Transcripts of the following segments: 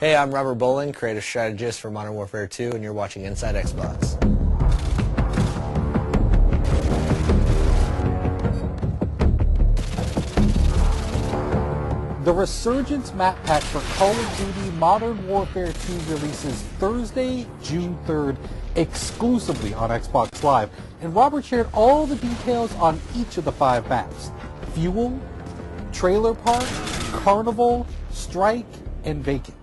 Hey, I'm Robert Bolin, creative strategist for Modern Warfare 2, and you're watching Inside Xbox. The Resurgence map pack for Call of Duty Modern Warfare 2 releases Thursday, June 3rd, exclusively on Xbox Live. And Robert shared all the details on each of the 5 maps: Fuel, Trailer Park, Carnival, Strike, and Vacant.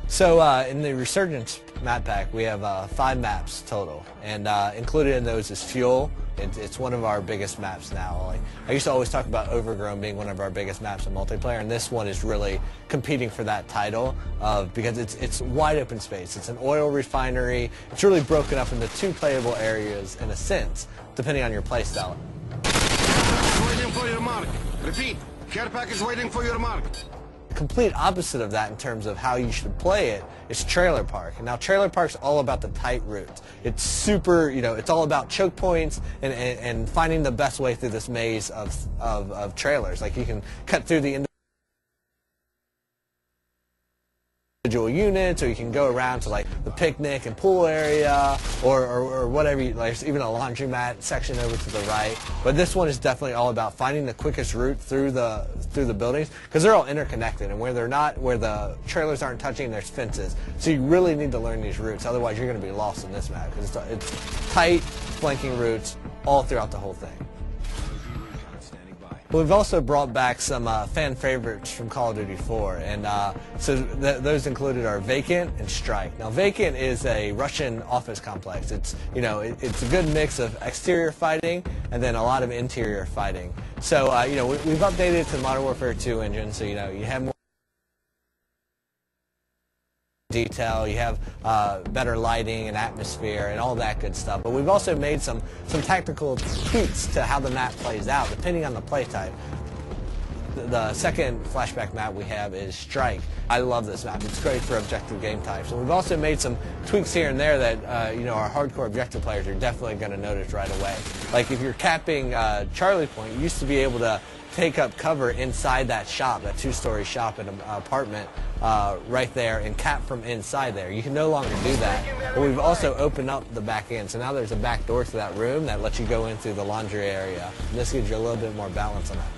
So in the Resurgence map pack, we have 5 maps total, and included in those is Fuel. It's one of our biggest maps now. Like, I used to always talk about Overgrown being one of our biggest maps in multiplayer, and this one is really competing for that title because it's wide open space. It's an oil refinery. It's really broken up into 2 playable areas in a sense, depending on your playstyle. Waiting for your mark. Repeat. Care package waiting for your mark. The complete opposite of that in terms of how you should play it is Trailer Park. And now Trailer Park's all about the tight routes. It's super, it's all about choke points and finding the best way through this maze of trailers. Like, you can cut through the individual units, or you can go around to like the picnic and pool area, or whatever. Like, there's even a laundromat section over to the right. But this one is definitely all about finding the quickest route through the buildings, because they're all interconnected, and where the trailers aren't touching, there's fences. So you really need to learn these routes, otherwise you're going to be lost in this map, because it's tight flanking routes all throughout the whole thing. We've also brought back some fan favorites from Call of Duty 4, and so those included are Vacant and Strike. Now, Vacant is a Russian office complex. It's it's a good mix of exterior fighting and then a lot of interior fighting. So we've updated it to the Modern Warfare 2 engine, so you have more detail, you have better lighting and atmosphere and all that good stuff. But we've also made some tactical tweaks to how the map plays out depending on the play type. The second flashback map we have is Strike. I love this map. It's great for objective game types. And we've also made some tweaks here and there that our hardcore objective players are definitely going to notice right away. Like, if you're capping Charlie Point, you used to be able to take up cover inside that shop, that 2-story shop in an apartment right there, and cap from inside there. You can no longer do that. But we've also opened up the back end, so now there's a back door to that room that lets you go in through the laundry area. And this gives you a little bit more balance on that map.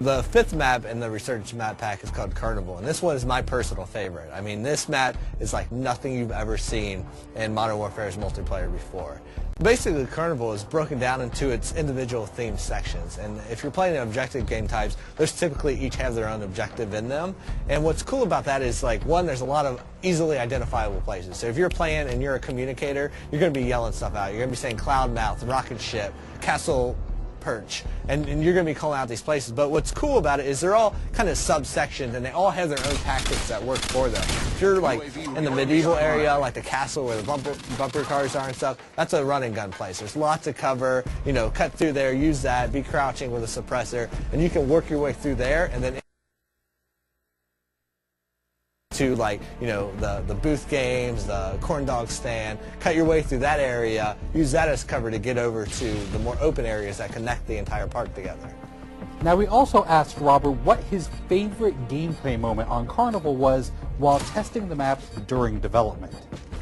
The 5th map in the Resurgence map pack is called Carnival, and this one is my personal favorite. I mean, this map is like nothing you've ever seen in Modern Warfare's multiplayer before. Basically, Carnival is broken down into its individual themed sections, and if you're playing objective game types, those typically each have their own objective in them. And what's cool about that is, like, one, there's a lot of easily identifiable places. So if you're playing and you're a communicator, you're going to be yelling stuff out. You're going to be saying Cloudmouth, Rocket Ship, Castle Perch, and you're going to be calling out these places. But what's cool about it is they're all kind of subsections, and they all have their own tactics that work for them. If you're like in the medieval area, like the castle where the bumper cars are and stuff, that's a run and gun place. There's lots of cover, cut through there, use that, be crouching with a suppressor, and you can work your way through there, and then to the booth games, the corn dog stand, cut your way through that area, use that as cover to get over to the more open areas that connect the entire park together. Now, we also asked Robert what his favorite gameplay moment on Carnival was while testing the map during development.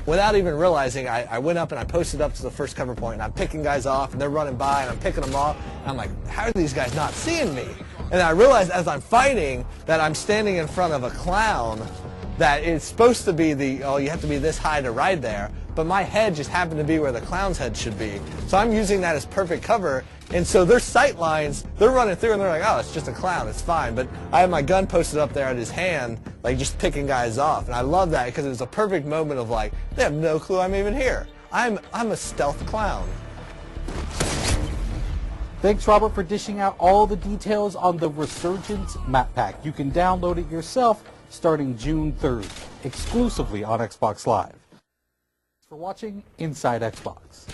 Without even realizing, I went up and I posted up to the first cover point, and I'm picking guys off, and they're running by, and I'm picking them off, and I'm like, how are these guys not seeing me? And I realized as I'm fighting that I'm standing in front of a clown that it's supposed to be you have to be this high to ride there, but my head just happened to be where the clown's head should be. So I'm using that as perfect cover, and so their sight lines, they're running through and they're like, oh, it's just a clown, it's fine. But I have my gun posted up there at his hand, like just picking guys off, and I love that because it was a perfect moment of like, they have no clue I'm even here. I'm a stealth clown. Thanks, Robert, for dishing out all the details on the Resurgence map pack. You can download it yourself starting June 3rd, exclusively on Xbox Live. Thanks for watching Inside Xbox.